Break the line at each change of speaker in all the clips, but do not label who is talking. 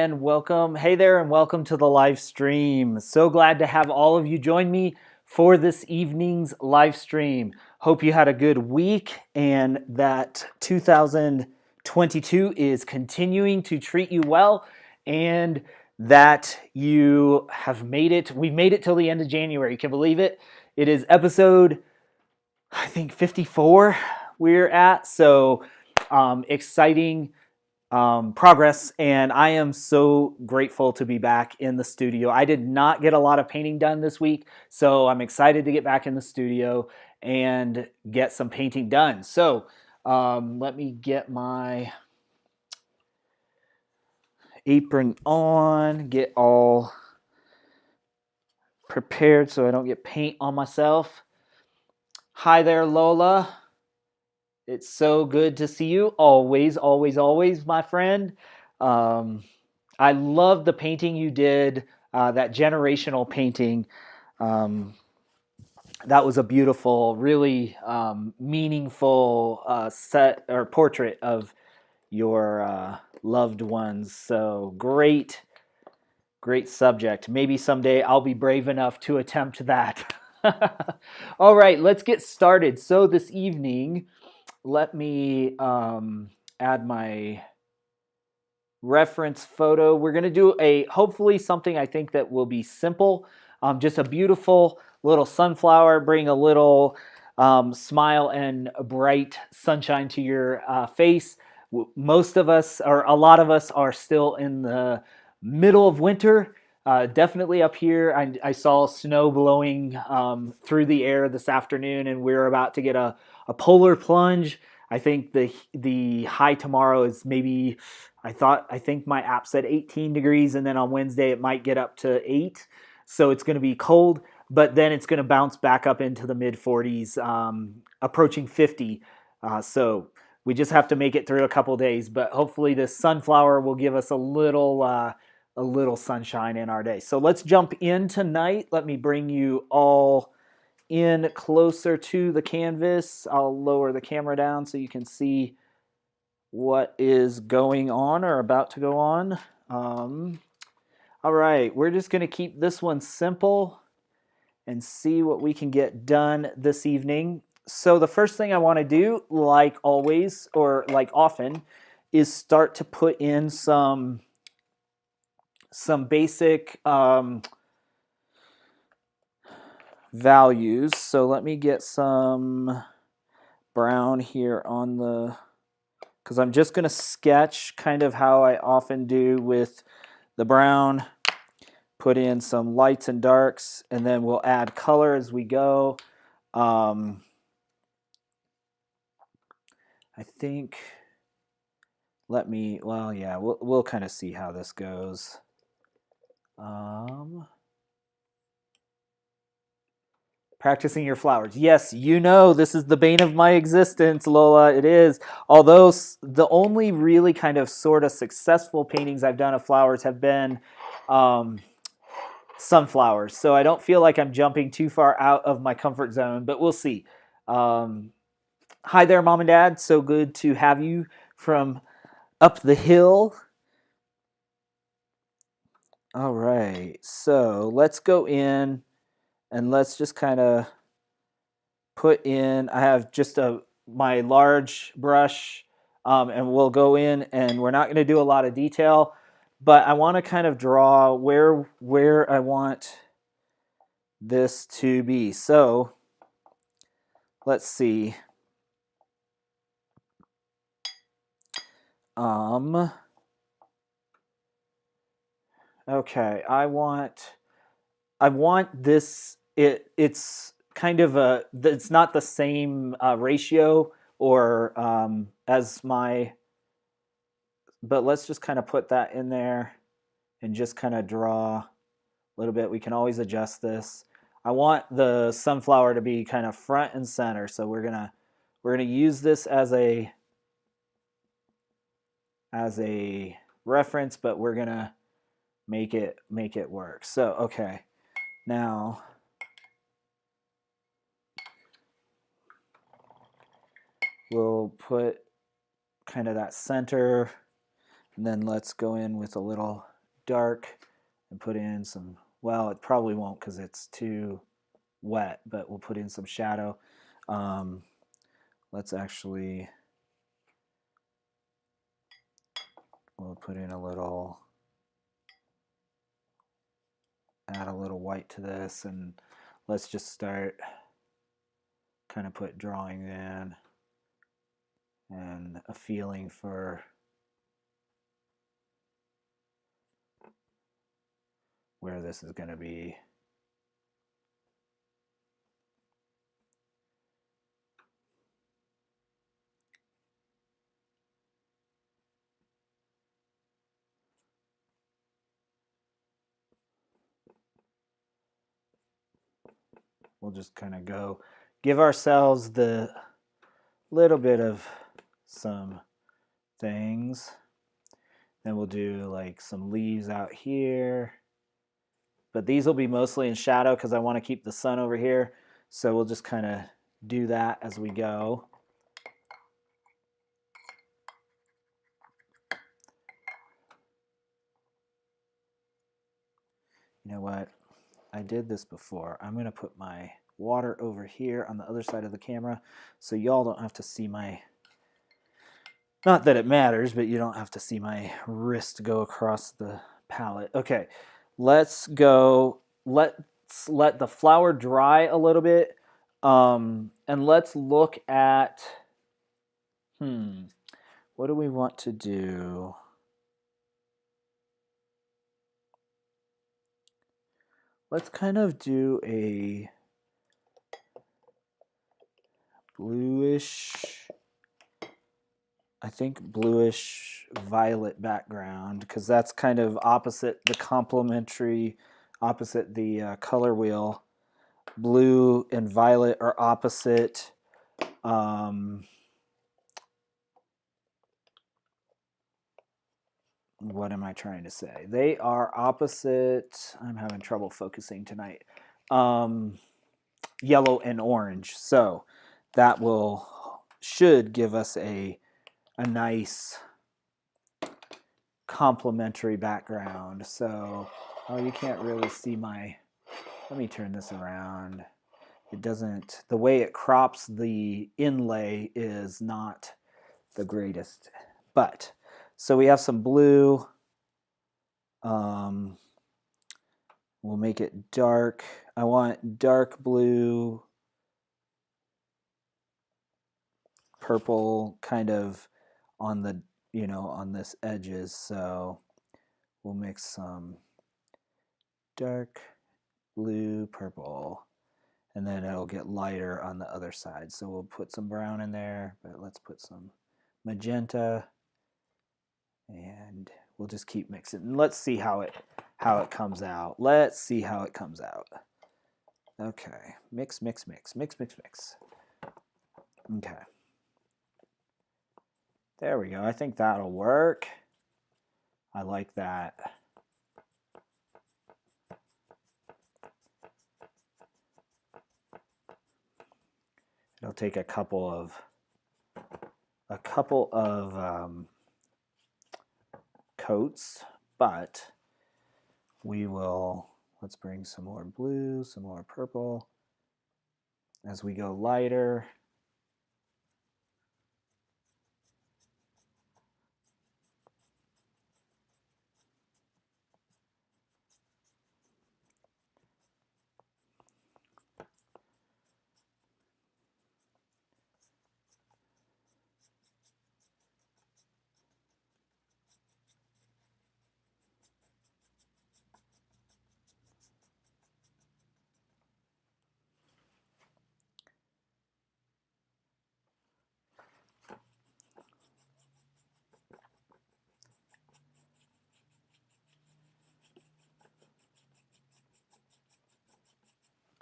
and welcome. Hey there, and welcome to the live stream. So glad to have all of you join me for this evening's live stream. Hope you had a good week and that 2022 is continuing to treat you well and that you have made it. We've made it till the end of January. You can believe it. It is episode, I think, 54 we're at. So exciting progress, and I am so grateful to be back in the studio. I did not get a lot of painting done this week, so I'm excited to get back in the studio and get some painting done. So let me get my apron on, get all prepared so I don't get paint on myself. Hi there, Lola. It's so good to see you. Always, always, always, my friend. I love the painting you did, that generational painting. That was a beautiful, really meaningful set or portrait of your loved ones. So great, great subject. Maybe someday I'll be brave enough to attempt that. All right, let's get started. So this evening, let me add my reference photo. We're going to do hopefully something I think that will be simple. Just a beautiful little sunflower, bring a little smile and bright sunshine to your face. Most of us, or a lot of us, are still in the middle of winter. Definitely up here, I saw snow blowing through the air this afternoon, and we're about to get a polar plunge. I think the high tomorrow is maybe, I think my app said 18 degrees, and then on Wednesday it might get up to 8. So it's going to be cold, but then it's going to bounce back up into the mid 40s, approaching 50. So we just have to make it through a couple days, but hopefully this sunflower will give us a little sunshine in our day. So let's jump in tonight. Let me bring you all in closer to the canvas. I'll lower the camera down so you can see what is going on or about to go on. All right, we're just going to keep this one simple and see what we can get done this evening. So the first thing I want to do, like always or like often, is start to put in some basic values. So let me get some brown here on the, because I'm just going to sketch kind of how I often do with the brown, put in some lights and darks, and then we'll add color as we go. I think, we'll kind of see how this goes. Practicing your flowers. Yes, you know, this is the bane of my existence, Lola. It is. Although the only really kind of sort of successful paintings I've done of flowers have been sunflowers. So I don't feel like I'm jumping too far out of my comfort zone, but we'll see. Hi there, Mom and Dad. So good to have you from up the hill. All right, so let's go in and let's just kind of put in, I have just my large brush, and we'll go in, and we're not going to do a lot of detail, but I want to kind of draw where I want this to be. So let's see. Okay, I want this. It's kind of it's not the same ratio or as my, but let's just kind of put that in there and just kind of draw a little bit. We can always adjust this. I want the sunflower to be kind of front and center, so we're gonna use this as a reference, but we're gonna make it work. So okay, now we'll put kind of that center, and then let's go in with a little dark and put in some, well, it probably won't because it's too wet, but we'll put in some shadow. Let's actually, we'll put in a little, add a little white to this, and let's just start kind of put drawing in and a feeling for where this is going to be. We'll just kind of go give ourselves the little bit of some things. Then we'll do like some leaves out here. But these will be mostly in shadow because I want to keep the sun over here. So we'll just kind of do that as we go. You know what? I did this before. I'm going to put my water over here on the other side of the camera so y'all don't have to see my, not that it matters, but you don't have to see my wrist go across the palette. Okay, let's go, let's let the flower dry a little bit, and let's look at, what do we want to do? Let's kind of do a bluish, I think bluish violet background, because that's kind of opposite the complementary, opposite the color wheel. Blue and violet are opposite. What am I trying to say? They are opposite. I'm having trouble focusing tonight. Yellow and orange. So that should give us a nice complementary background. So, oh, you can't really see my, let me turn this around. It doesn't, the way it crops the inlay is not the greatest. But, so we have some blue. We'll make it dark. I want dark blue, purple kind of on the, on this edges. So we'll mix some dark blue, purple, and then it'll get lighter on the other side. So we'll put some brown in there, but let's put some magenta, and we'll just keep mixing. And let's see how it comes out. Let's see how it comes out. Okay, mix, mix, mix, mix, mix, mix. Okay. There we go. I think that'll work. I like that. It'll take a couple of coats, but we will, let's bring some more blue, some more purple. As we go lighter,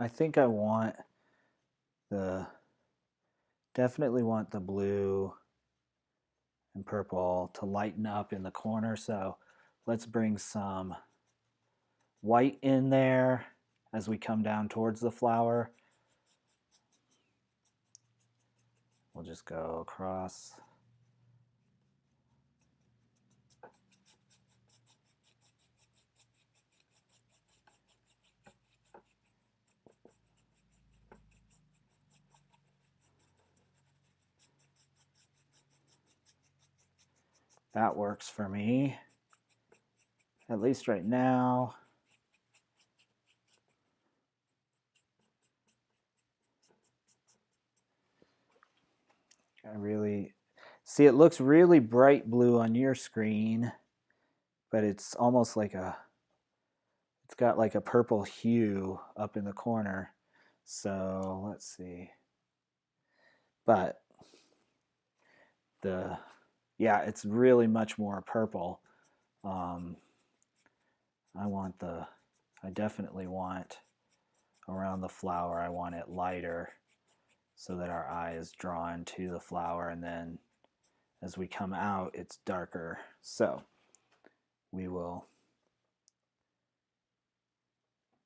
I think I want definitely want the blue and purple to lighten up in the corner. So let's bring some white in there as we come down towards the flower. We'll just go across. That works for me, at least right now. I really see it looks really bright blue on your screen, but it's almost like it's got like a purple hue up in the corner. So let's see. But yeah, it's really much more purple. I definitely want around the flower, I want it lighter so that our eye is drawn to the flower, and then as we come out, it's darker. So we will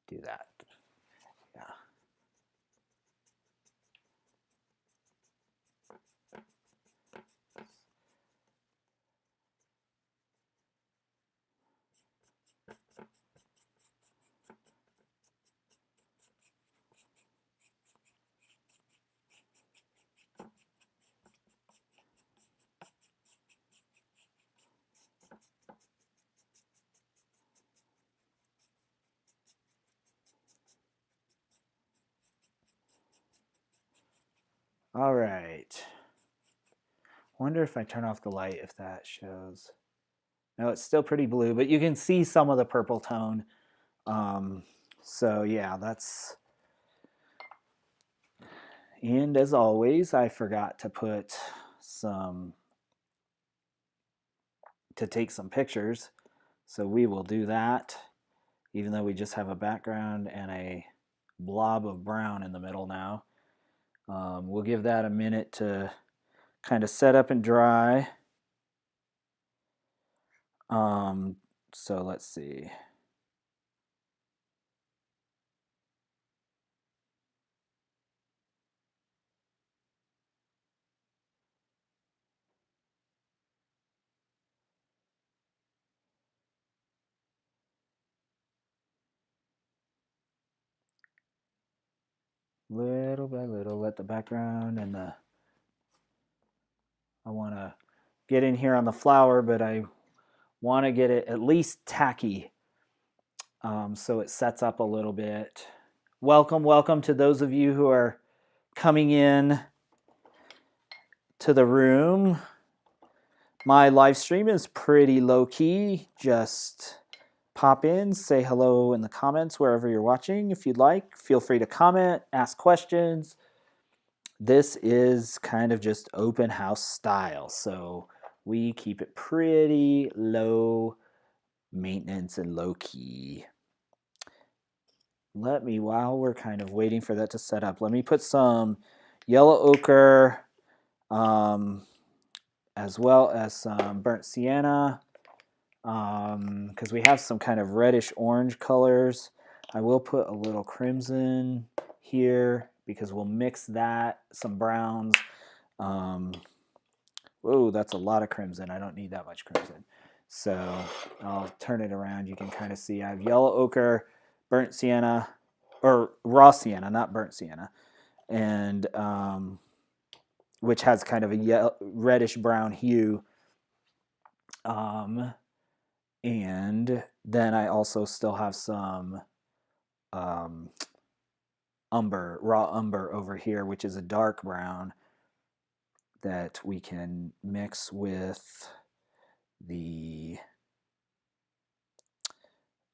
do that. Yeah. All right. Wonder if I turn off the light if that shows. No, it's still pretty blue, but you can see some of the purple tone. So yeah, that's. And as always, I forgot to take some pictures. So we will do that, even though we just have a background and a blob of brown in the middle now. We'll give that a minute to kind of set up and dry. So let's see. Little by little, let the background and I want to get in here on the flower, but I want to get it at least tacky, so it sets up a little bit. Welcome to those of you who are coming in to the room. My live stream is pretty low key. Just pop in, say hello in the comments wherever you're watching if you'd like. Feel free to comment, ask questions. This is kind of just open house style, so we keep it pretty low maintenance and low key. While we're kind of waiting for that to set up, let me put some yellow ochre, as well as some burnt sienna, because we have some kind of reddish orange colors. I will put a little crimson here because we'll mix that, some browns. Whoa, that's a lot of crimson. I don't need that much crimson. So I'll turn it around. You can kind of see I have yellow ochre, burnt sienna, or raw sienna, not burnt sienna, and which has kind of a reddish brown hue. And then I also still have some umber, raw umber over here, which is a dark brown that we can mix with the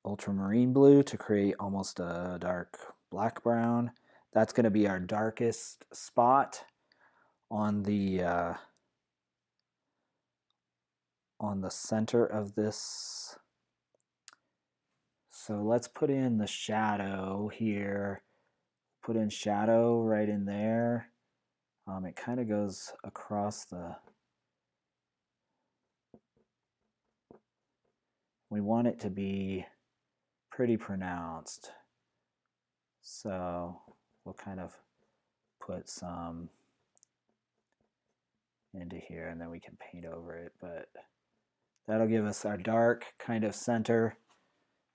ultramarine blue to create almost a dark black brown. That's going to be our darkest spot on the center of this. So let's put in the shadow here. Put in shadow right in there. It kind of goes across the. We want it to be pretty pronounced. So we'll kind of put some into here and then we can paint over it, but that'll give us our dark kind of center,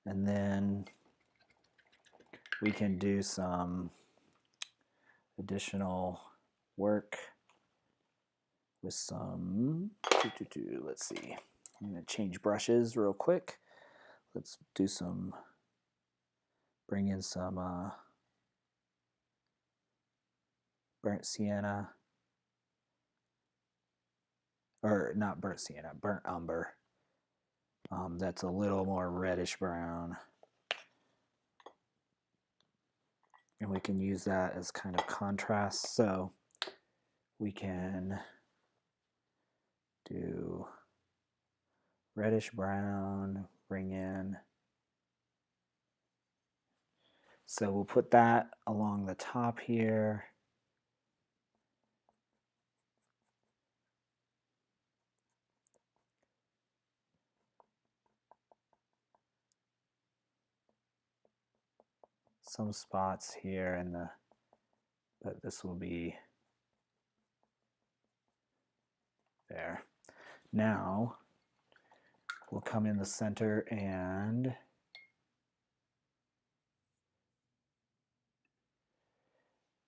and then we can do some additional work with some, let's see. I'm going to change brushes real quick. Let's do bring in some burnt sienna, or not burnt sienna, burnt umber. That's a little more reddish brown. And we can use that as kind of contrast. So we can do reddish brown, bring in. So we'll put that along the top here. Some spots here in the, but this will be there. Now we'll come in the center and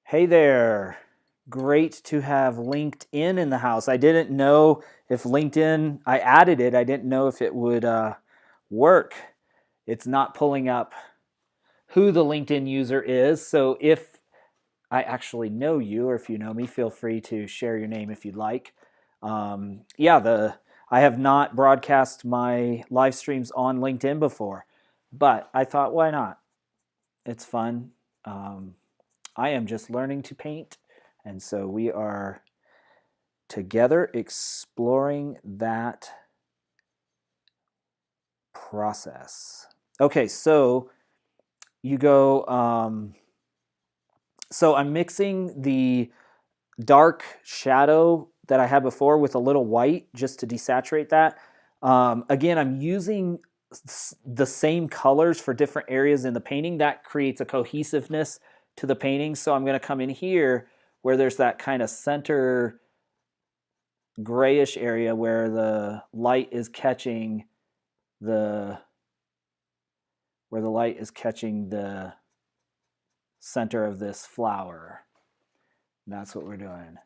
hey there. Great to have LinkedIn in the house. I didn't know if LinkedIn, I added it. I didn't know if it would work. It's not pulling up who the LinkedIn user is. So if I actually know you, or if you know me, feel free to share your name if you'd like. I have not broadcast my live streams on LinkedIn before, but I thought, why not? It's fun. I am just learning to paint, and so we are together exploring that process. Okay, so you go, so I'm mixing the dark shadow that I had before with a little white just to desaturate that. Again, I'm using the same colors for different areas in the painting. That creates a cohesiveness to the painting. So I'm going to come in here where there's that kind of center grayish area where the light is catching the center of this flower. And that's what we're doing.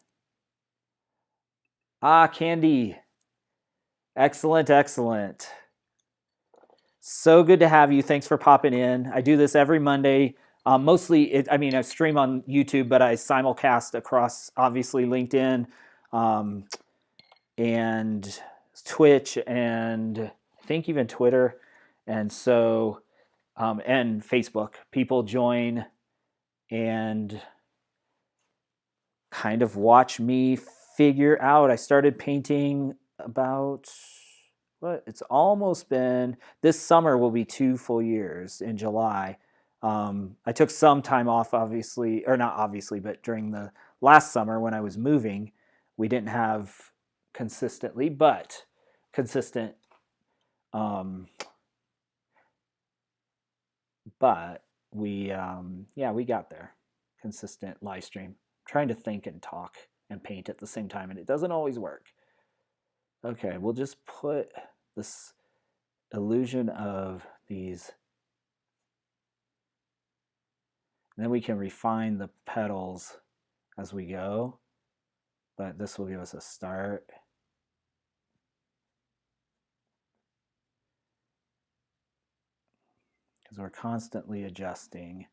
Ah, Candy. Excellent, excellent. So good to have you. Thanks for popping in. I do this every Monday. Mostly, I stream on YouTube, but I simulcast across, obviously, LinkedIn and Twitch and I think even Twitter. And so, and Facebook. People join and kind of watch me figure out. I started painting about it's almost been, this summer will be 2 full years in July. I took some time off, obviously, or not obviously, but during the last summer when I was moving, we didn't have consistent, but we got there. Consistent live stream. Trying to think and talk and paint at the same time, and it doesn't always work. Okay, we'll just put this illusion of these, and then we can refine the petals as we go, but this will give us a start. Because we're constantly adjusting.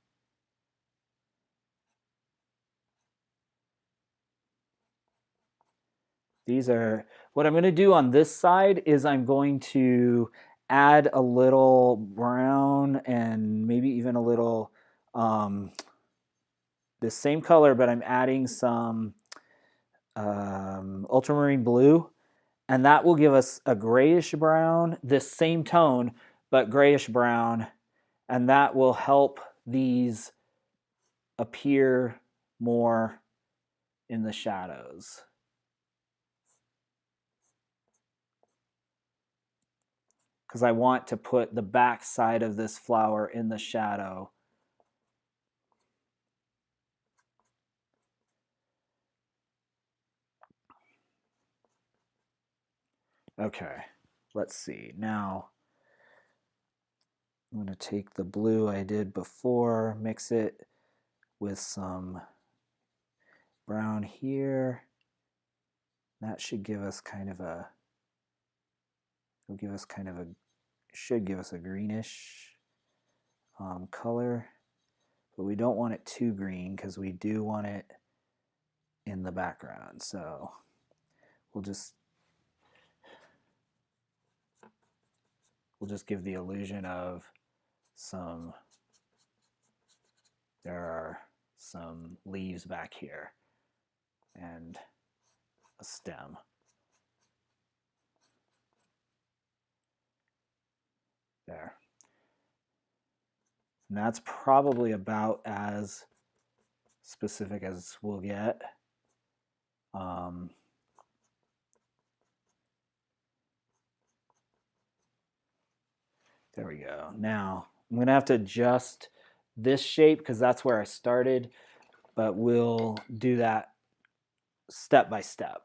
These are, what I'm going to do on this side is I'm going to add a little brown and maybe even a little the same color, but I'm adding some ultramarine blue, and that will give us a grayish brown, this same tone, but grayish brown, and that will help these appear more in the shadows. Because I want to put the back side of this flower in the shadow. Okay, let's see. Now, I'm going to take the blue I did before, mix it with some brown here. That should give us kind of a It'll give us kind of a, should give us a greenish color, but we don't want it too green because we do want it in the background. So we'll just give the illusion of there are some leaves back here and a stem. There. And that's probably about as specific as we'll get. There we go. Now, I'm going to have to adjust this shape because that's where I started, but we'll do that step by step.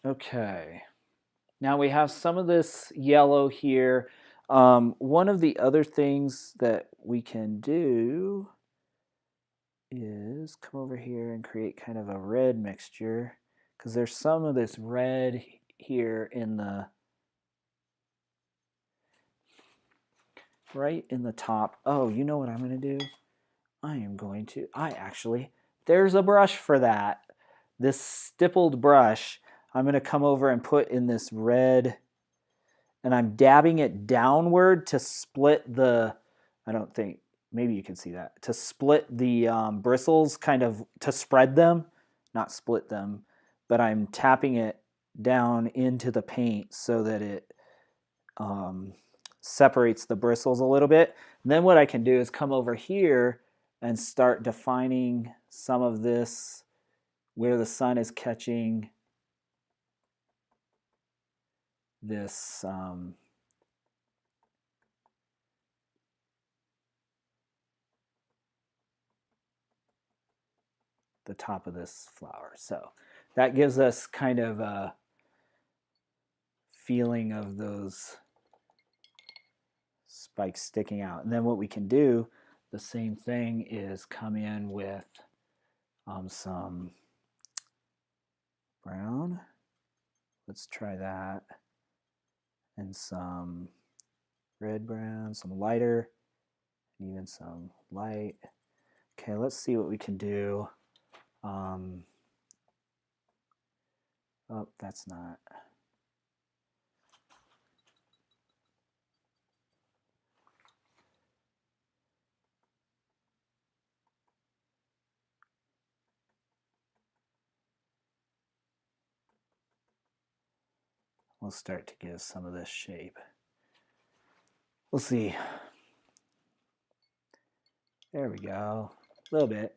Okay. Now we have some of this yellow here. One of the other things that we can do is come over here and create kind of a red mixture because there's some of this red here in the right in the top. Oh, you know what I'm going to do? There's a brush for that. This stippled brush, I'm going to come over and put in this red, and I'm dabbing it downward to split the, maybe you can see that, to split the bristles, kind of to spread them, not split them, but I'm tapping it down into the paint so that it separates the bristles a little bit. And then what I can do is come over here and start defining some of this where the sun is catching this the top of this flower. So that gives us kind of a feeling of those spikes sticking out. And then what we can do, the same thing, is come in with some brown. Let's try that. And some red brown, some lighter, and even some light. Okay, let's see what we can do. Oh, that's not. We'll start to give some of this shape. We'll see. There we go. A little bit.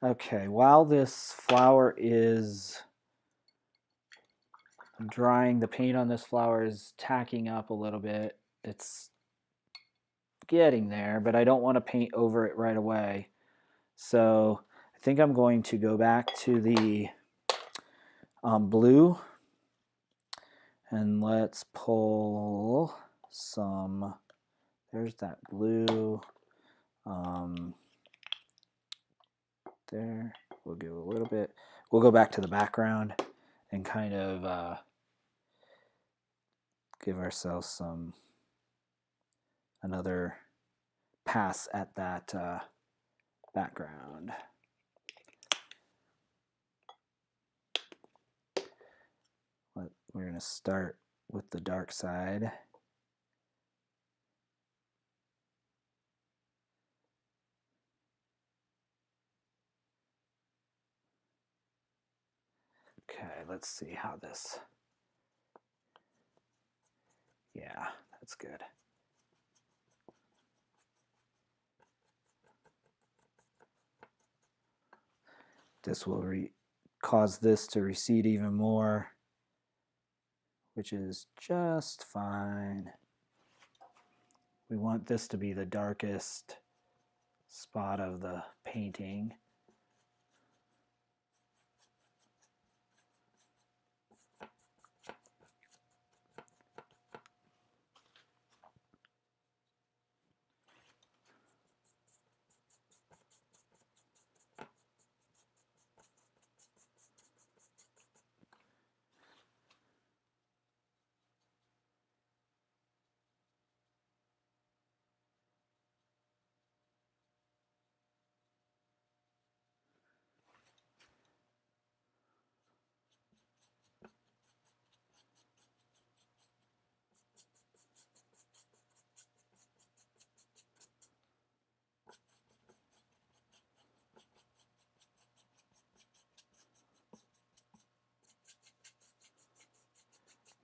Okay, while this flower is drying, the paint on this flower is tacking up a little bit. It's getting there, but I don't want to paint over it right away. So I think I'm going to go back to the blue, and let's pull some, there's that blue. There, we'll give a little bit. We'll go back to the background and kind of give ourselves another pass at that background. We're going to start with the dark side. Okay, let's see how this, yeah, that's good. This will cause this to recede even more, which is just fine. We want this to be the darkest spot of the painting.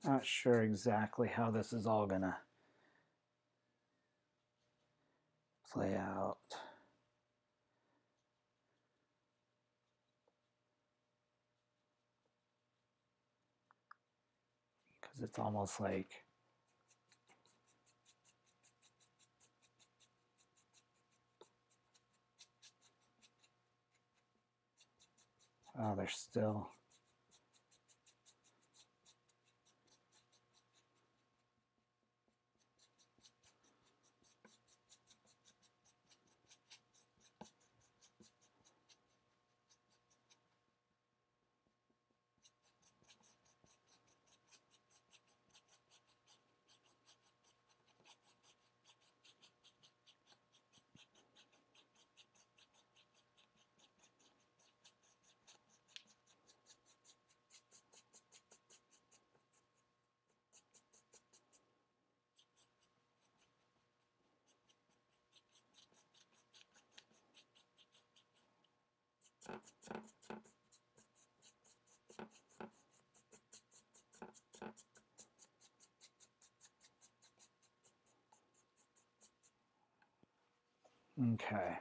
Not sure exactly how this is all gonna play out. Because it's almost like oh, they're still. Okay.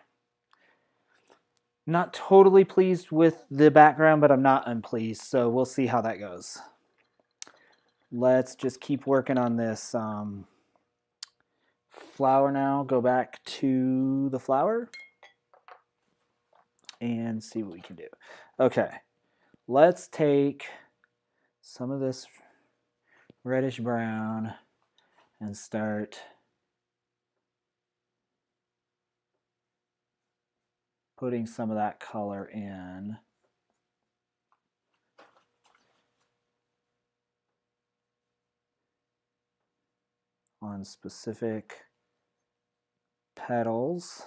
Not totally pleased with the background, but I'm not unpleased. So we'll see how that goes. Let's just keep working on this flower now. Go back to the flower and see what we can do. Okay. Let's take some of this reddish brown and start putting some of that color in. On specific petals.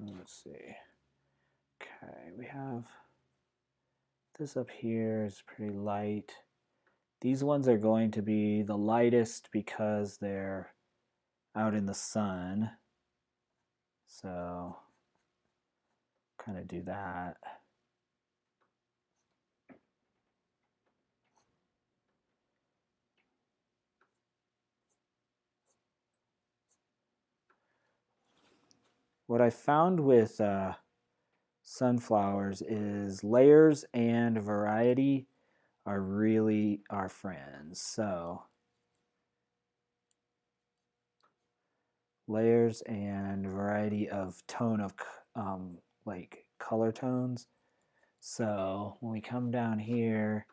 Let's see. Okay, we have this up here is pretty light. These ones are going to be the lightest because they're out in the sun. So kind of do that. What I found with sunflowers is layers and variety are really our friends. So layers and variety of tone of like color tones. So when we come down here,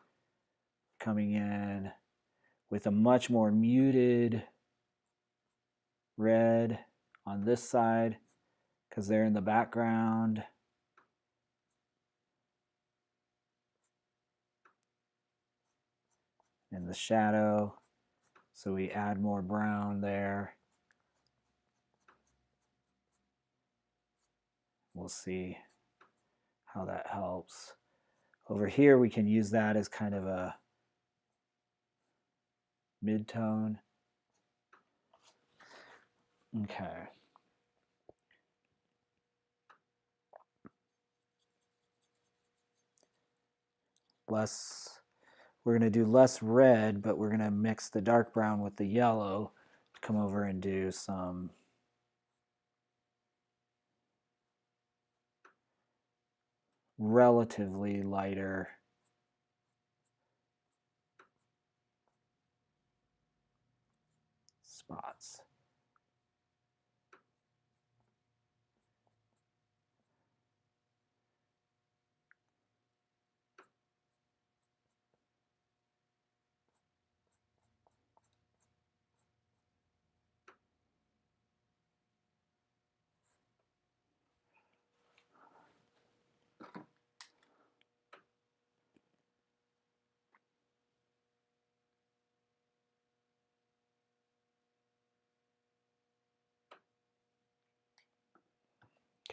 coming in with a much more muted red on this side because they're in the background. In the shadow, so we add more brown there. We'll see how that helps. Over here we can use that as kind of a mid-tone. Okay. We're going to do less red, but we're going to mix the dark brown with the yellow to come over and do some relatively lighter spots.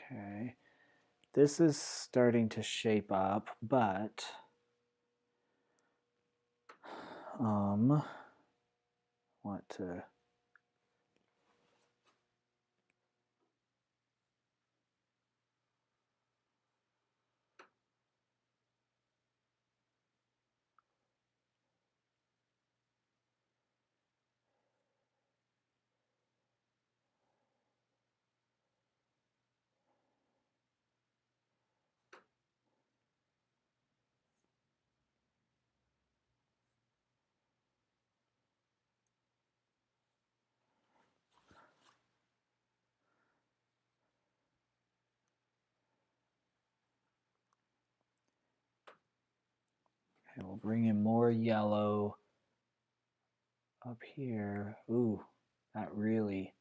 Okay, this is starting to shape up, but Want to we'll bring in more yellow up here. Ooh, that really.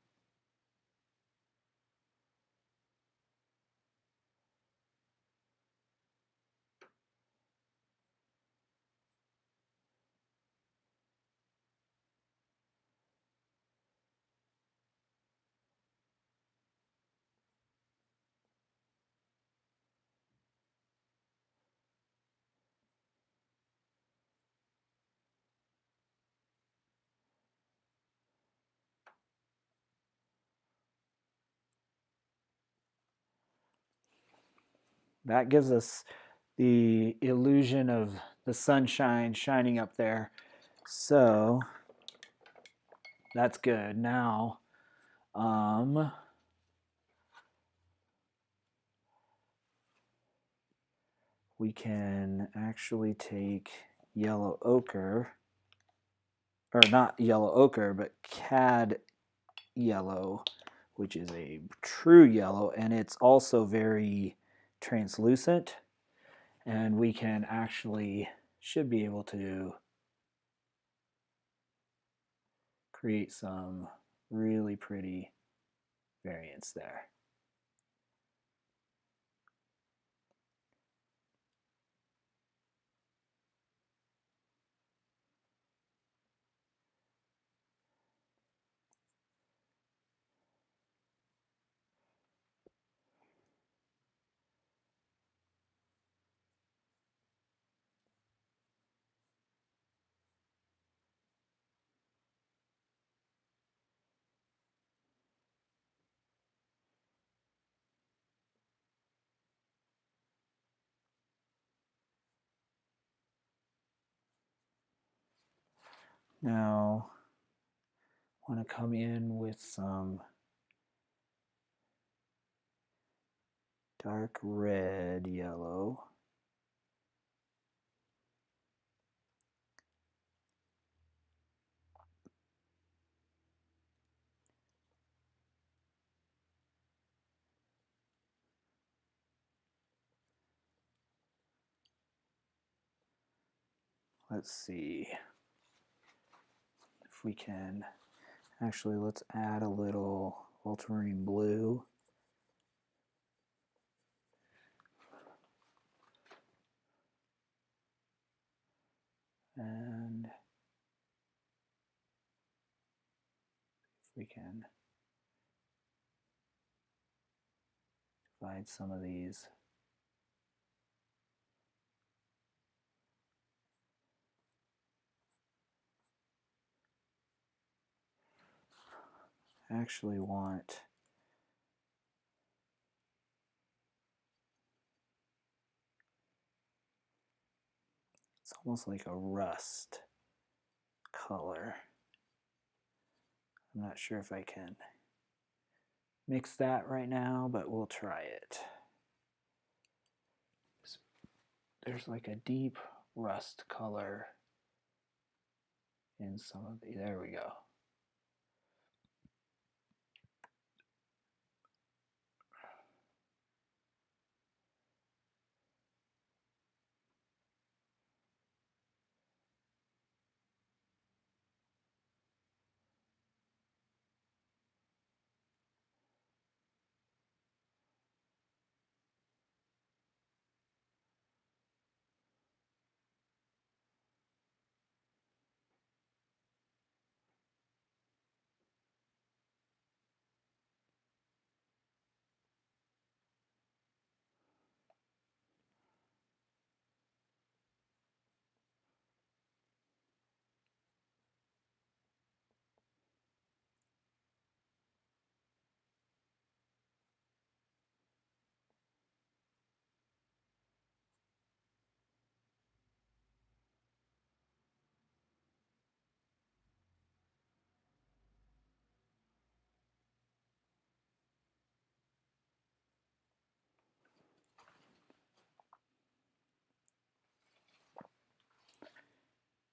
That gives us the illusion of the sunshine shining up there. So that's good. Now, we can actually take yellow ochre, or not yellow ochre, but cad yellow, which is a true yellow, and it's also very translucent. And we can actually, should be able to create some really pretty variants there. Now, I want to come in with some dark red yellow. Let's see if we can, actually let's add a little ultramarine blue. And if we can divide some of these. I actually want it's almost like a rust color. I'm not sure if I can mix that right now, but we'll try it. There's like a deep rust color in some of the, there we go.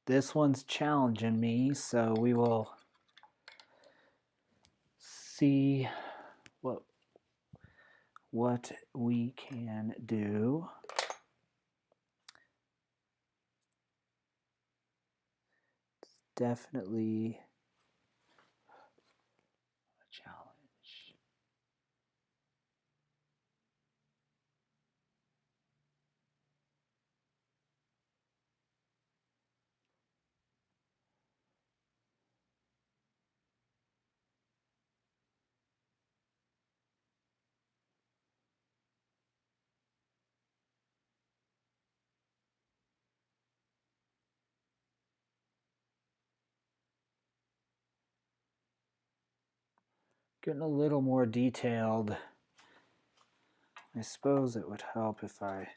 This one's challenging me, so we will see what we can do. It's definitely a challenge. Getting a little more detailed. I suppose it would help if I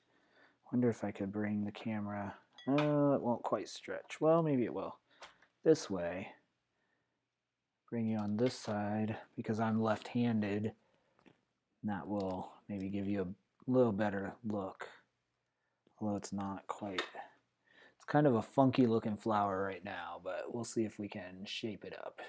wonder if I could bring the camera. It won't quite stretch. Well, maybe it will. This way. Bring you on this side because I'm left-handed. That will maybe give you a little better look. Although it's not quite. It's kind of a funky looking flower right now, but we'll see if we can shape it up.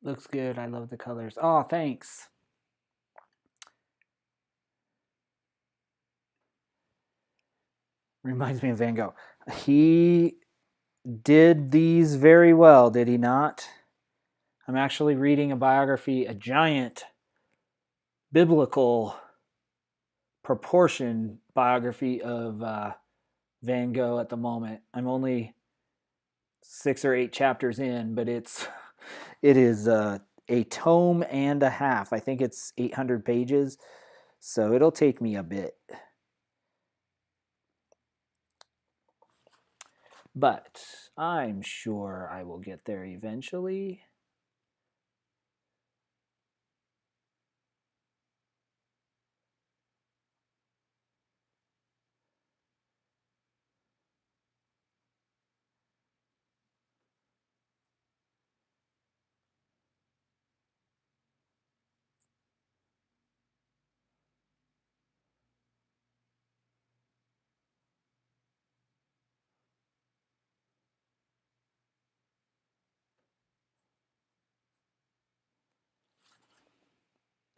Looks good. I love the colors. Oh, thanks. Reminds me of Van Gogh. He did these very well, did he not? I'm actually reading a biography, a giant biblical proportion biography of Van Gogh at the moment. I'm only 6 or 8 chapters in, but it is a tome and a half. I think it's 800 pages, so it'll take me a bit. But I'm sure I will get there eventually.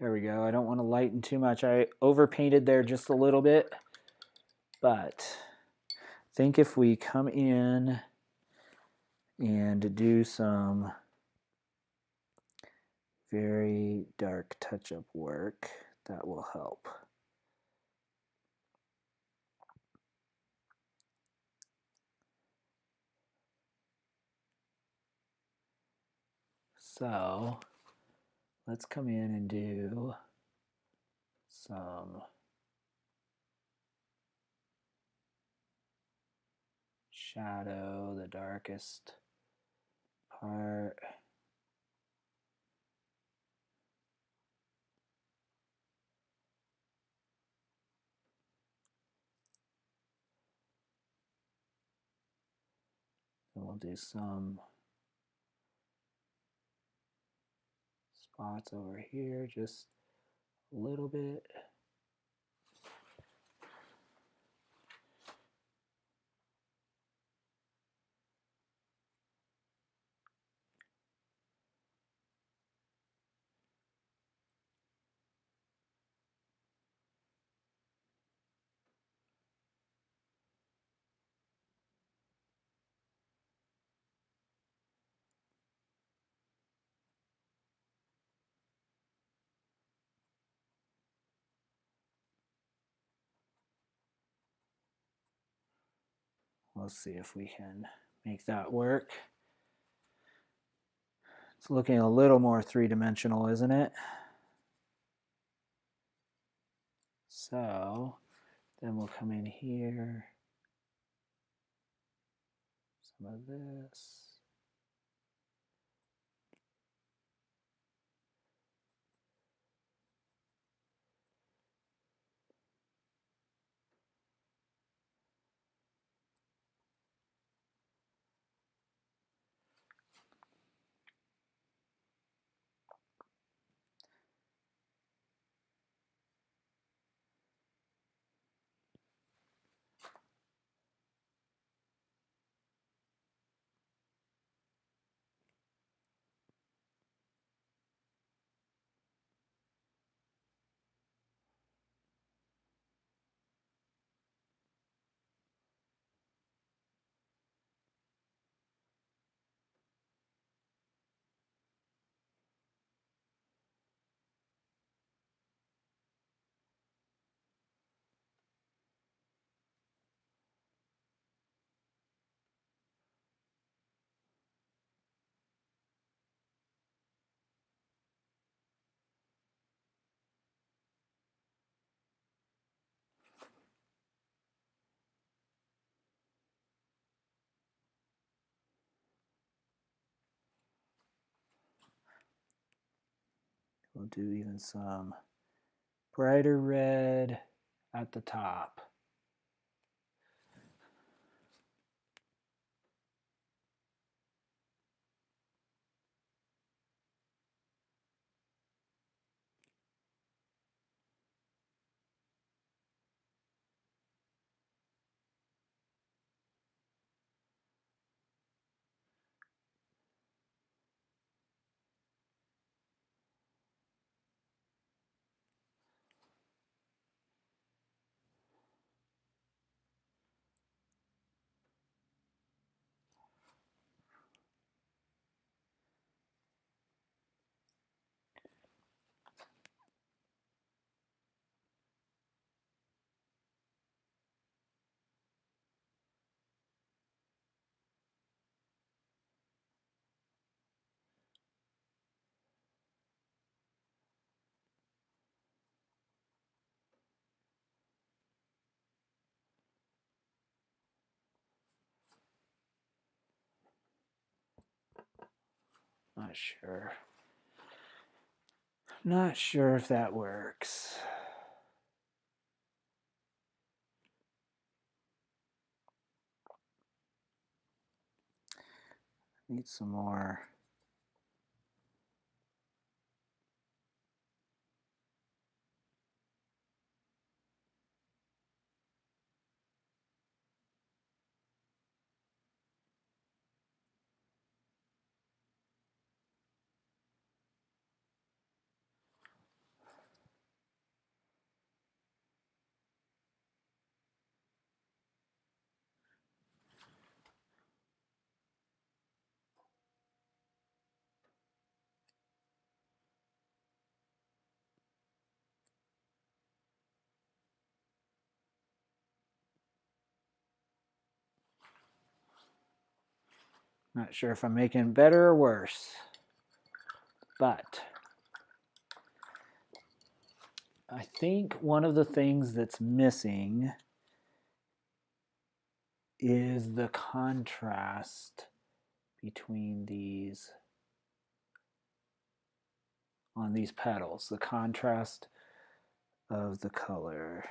There we go. I don't want to lighten too much. I overpainted there just a little bit. But I think if we come in and do some very dark touch-up work, that will help. So let's come in and do some shadow, the darkest part. And we'll do some spots over here, just a little bit. We'll see if we can make that work. It's looking a little more three-dimensional, isn't it? So then we'll come in here, some of this. We'll do even some brighter red at the top. Not sure. Not sure if that works. Need some more. Not sure if I'm making it better or worse, but I think one of the things that's missing is the contrast between these on these petals, the contrast of the color.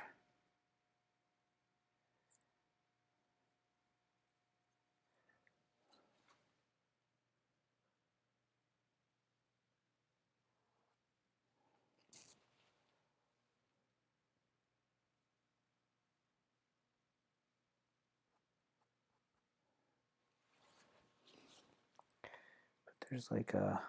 But there's like a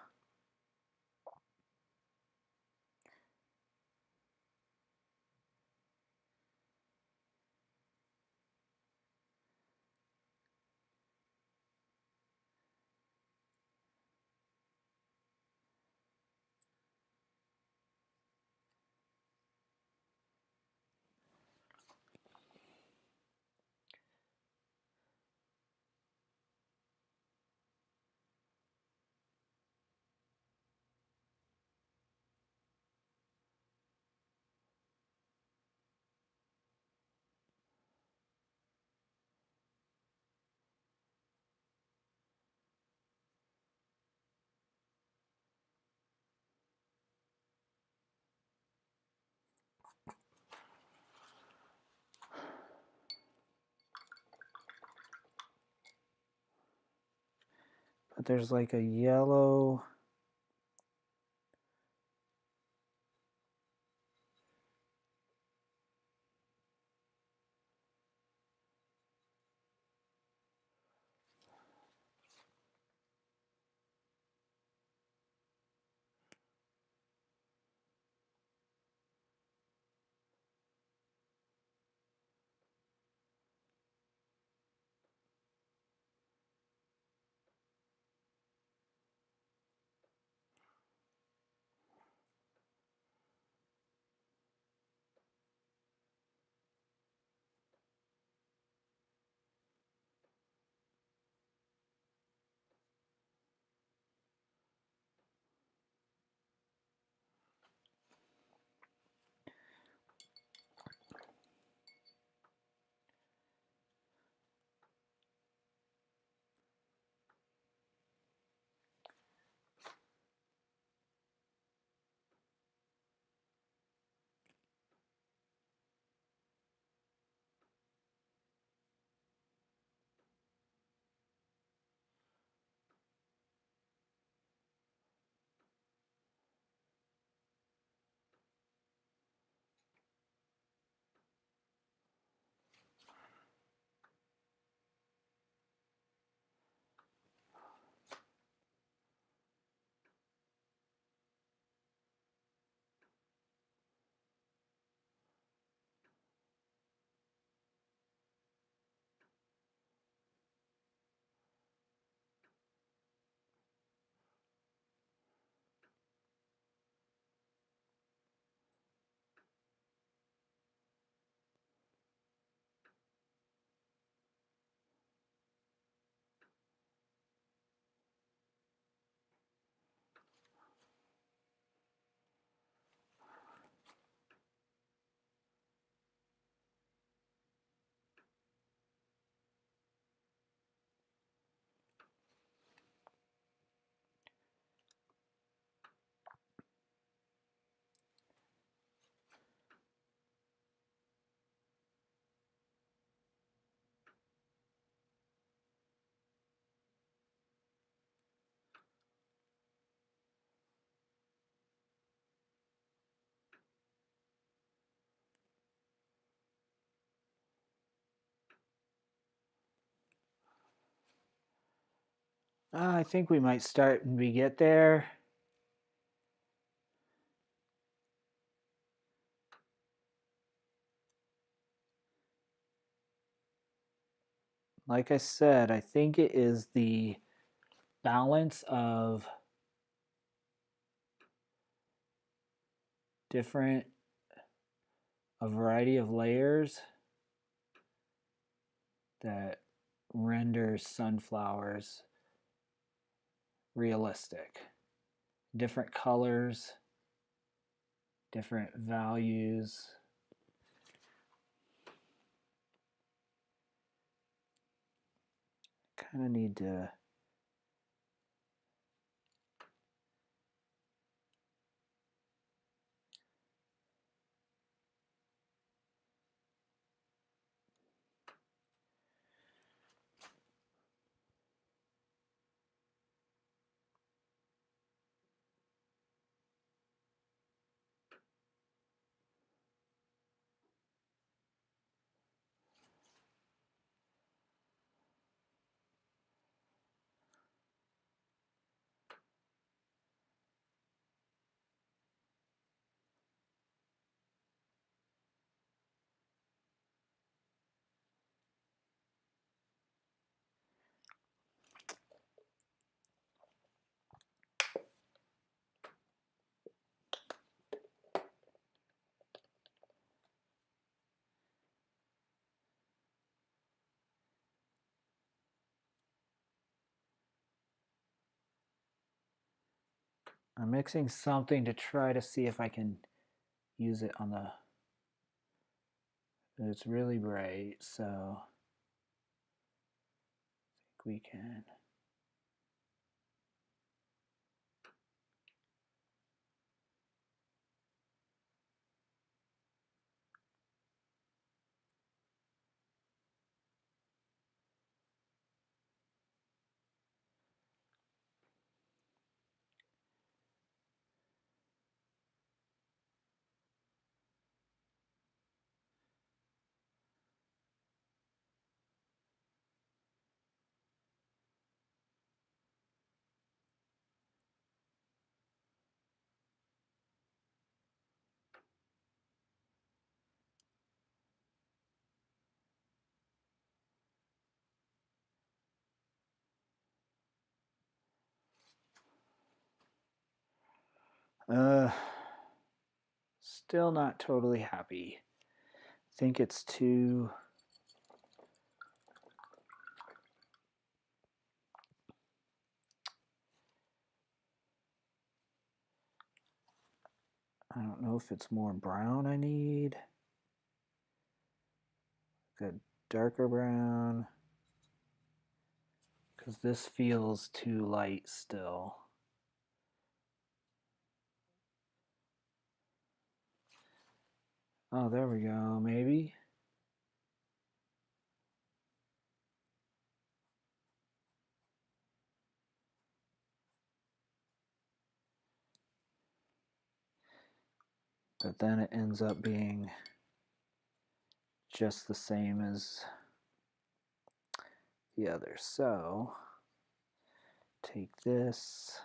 but there's like a yellow. I think we might start when we get there. Like I said, I think it is the balance of a variety of layers that renders sunflowers realistic. Different colors, different values. Kind of need to I'm mixing something to try to see if I can use it on the. It's really bright, so I think we can. Still not totally happy. I think it's too. I don't know if it's more brown I need. Good darker brown. Because this feels too light still. Oh, there we go, maybe. But then it ends up being just the same as the other. So take this,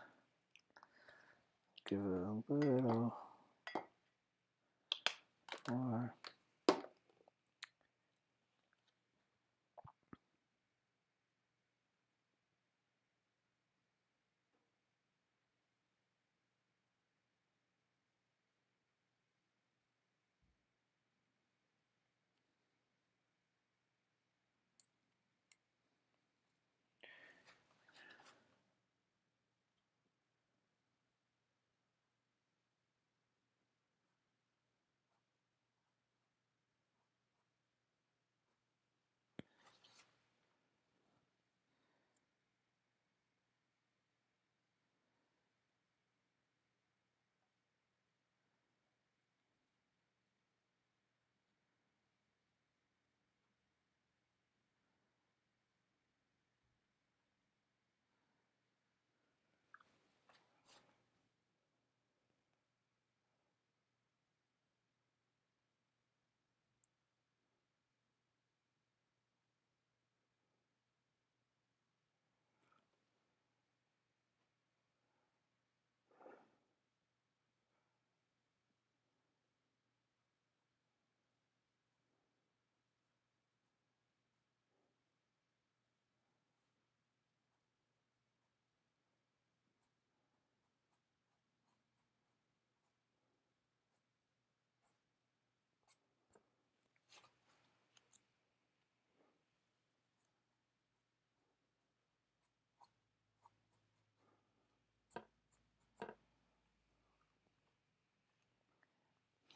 give it a little more.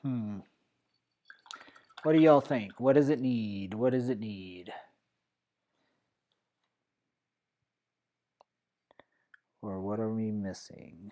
What do y'all think? What does it need? What does it need? Or what are we missing?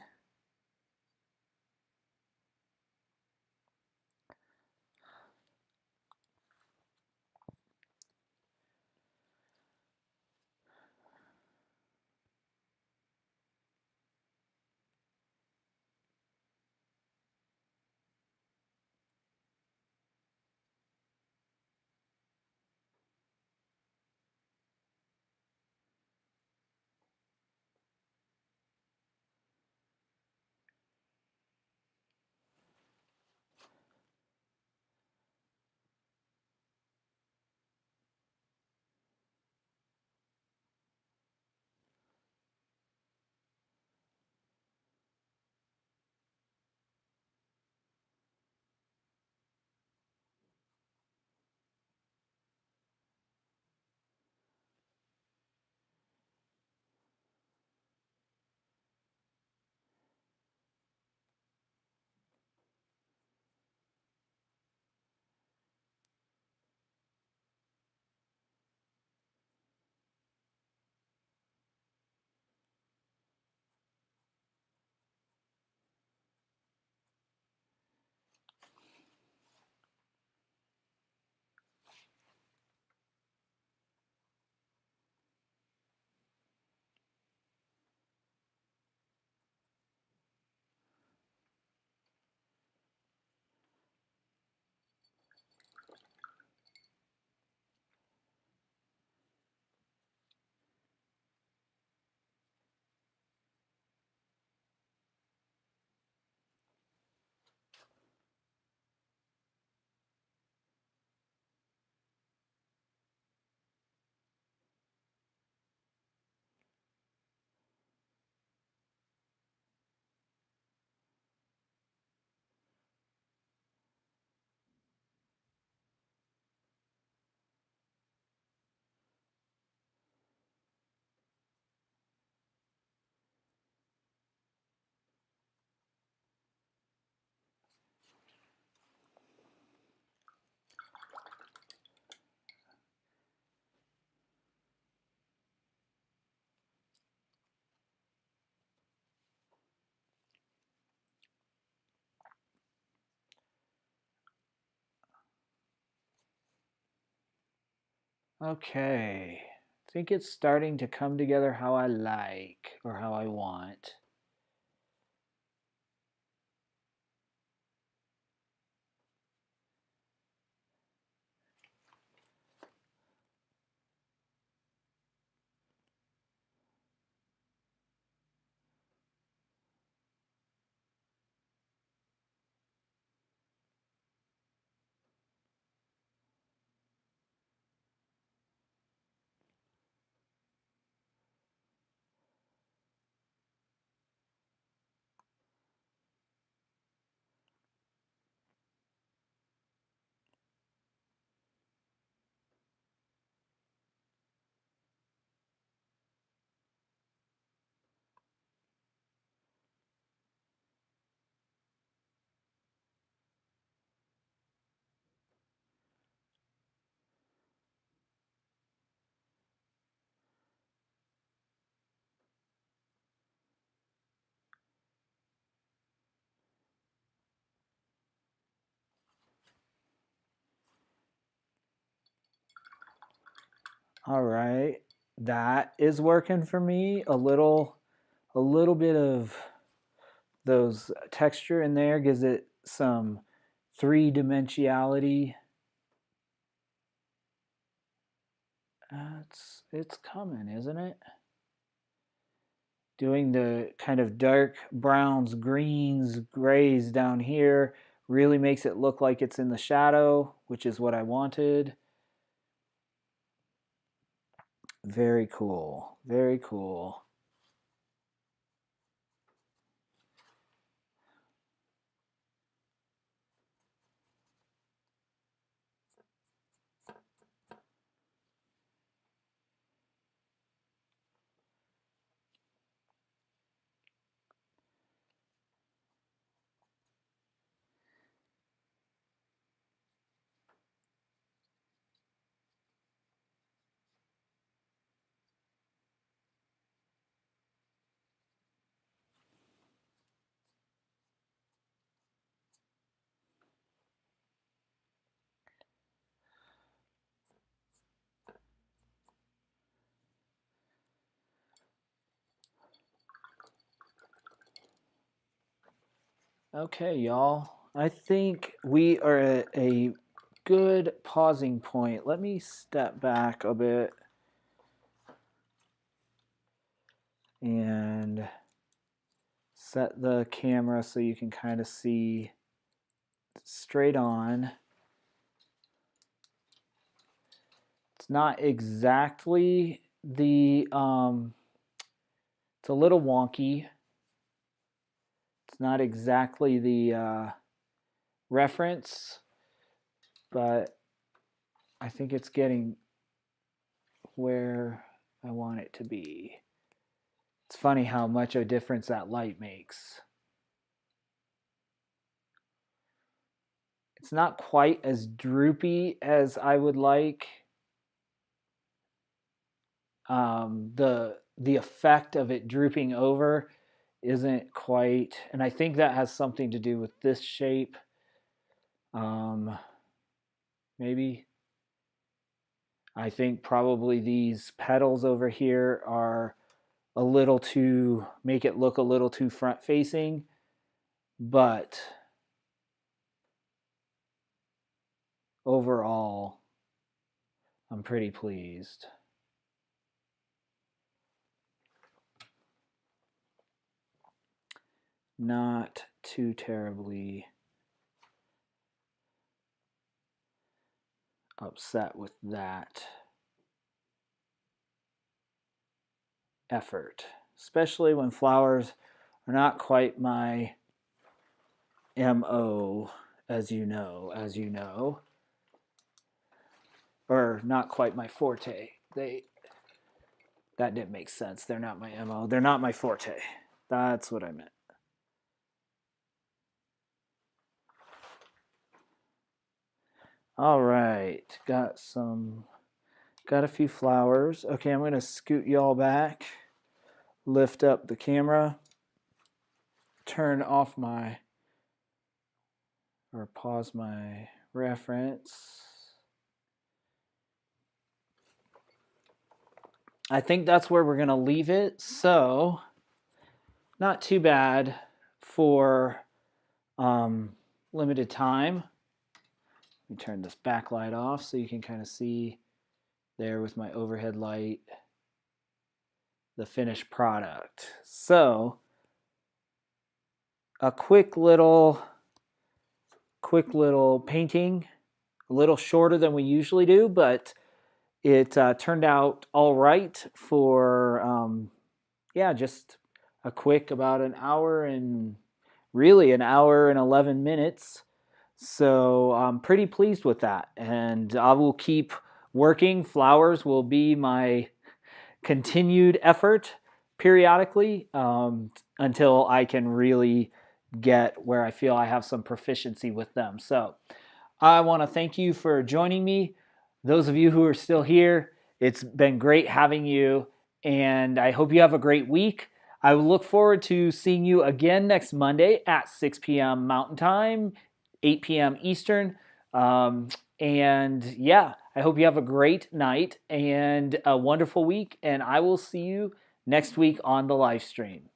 Okay. I think it's starting to come together how I like or how I want. All right. That is working for me. A little bit of those texture in there gives it some three-dimensionality. It's coming, isn't it? Doing the kind of dark browns, greens, grays down here really makes it look like it's in the shadow, which is what I wanted. Very cool. Very cool. Okay, y'all. I think we are at a good pausing point. Let me step back a bit and set the camera so you can kind of see straight on. It's not exactly the, it's a little wonky. It's not exactly the reference, but I think it's getting where I want it to be. It's funny how much a difference that light makes. It's not quite as droopy as I would like. The effect of it drooping over isn't quite, and I think that has something to do with this shape. Maybe. I think probably these petals over here are a little too, make it look a little too front facing, but overall, I'm pretty pleased. Not too terribly upset with that effort, especially when flowers are not quite my MO, as you know, or not quite my forte. That didn't make sense. They're not my MO. They're not my forte. That's what I meant. All right, got a few flowers. Okay, I'm gonna scoot y'all back, lift up the camera, turn off my, or pause my reference. I think that's where we're gonna leave it. So, not too bad for limited time. Let me turn this backlight off so you can kind of see there with my overhead light the finished product. So a quick little painting, a little shorter than we usually do, but it turned out all right for just a quick about an hour and 11 minutes. So I'm pretty pleased with that, and I will keep working. Flowers will be my continued effort periodically until I can really get where I feel I have some proficiency with them. So I want to thank you for joining me. Those of you who are still here, it's been great having you, and I hope you have a great week. I look forward to seeing you again next Monday at 6 p.m. Mountain Time, 8 p.m. Eastern. And yeah, I hope you have a great night and a wonderful week, and I will see you next week on the live stream.